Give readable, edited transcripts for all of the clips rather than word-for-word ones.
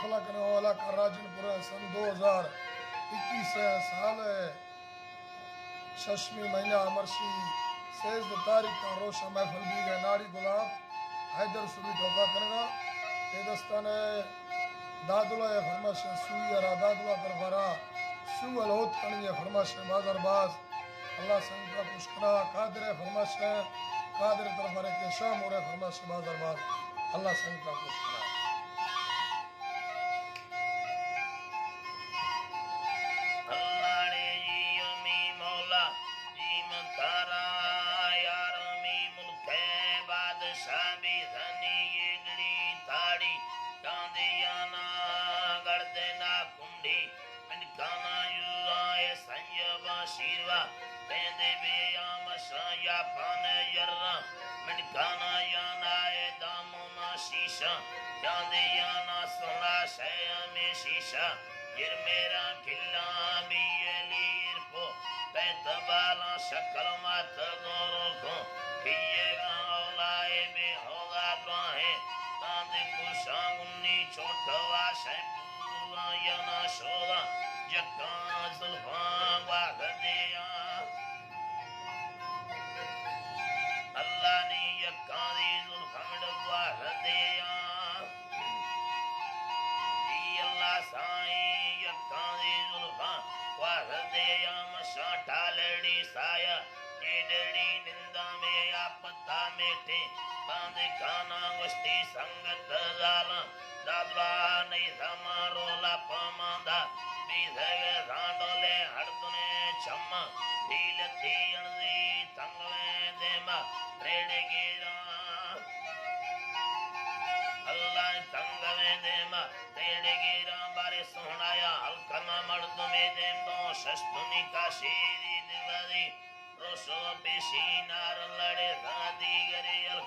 दाखिला करने वाला का राजनपुर सन 2021 साल शशमी महीना अमरसी 16 तारीख का रोशा महफल भी गए नारी गुलाब हईदर सुरी ठोका करेगा दस्तान दादुला फरमाश सुई दादुला तरफरा सु अलहोत कणी फरमाश बाजार बाज अल्लाह संग का पुष्करा कादर फरमाश कादर तरफरे के शाम और फरमाश बाजार बाज अल्लाह संग का पुष्करा शक्ल मत गोरो को पिएगा औलाए में होगा द्वाहे तांदे कुशांगुनी छोटवा शैपूरा यना शोदा जक्का जुल्फां वागदिया अल्लाह ने यक्का दी जुल्फां वागदिया जी अल्लाह साई यक्का दी जुल्फां वागदिया मशा टालड़ी साया एडड़ी निंदा में आपत्ता में थे बांधे खाना गुस्ती संगत जाला दादला नहीं समारो ला पमांदा बीधगे रांडोले हड़तने चम्मा दीलती अणदी तंगले देमा रेडे गिरा अल्लाह तंगले देमा रेडे गिरा बारे सोहनाया हल्कना मर्द में देम दो शस्तुनी का शीरी दिवादी रोशो पेशीनार लड़े दादी गरियल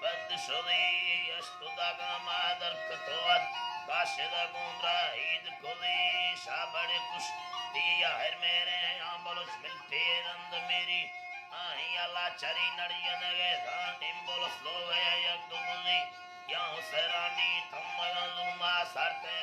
बद शुदी अस्तुदा का मादर कतोत काशिदा गुमरा ईद कुली शाबड़े कुश दिया हर मेरे आंबलुच मिलते रंद मेरी आई अल्लाह चरी नड़ियन गे दांड इम्बुल स्लो गया यक दुगुली यहाँ सरानी थम्मगा लुमा सरते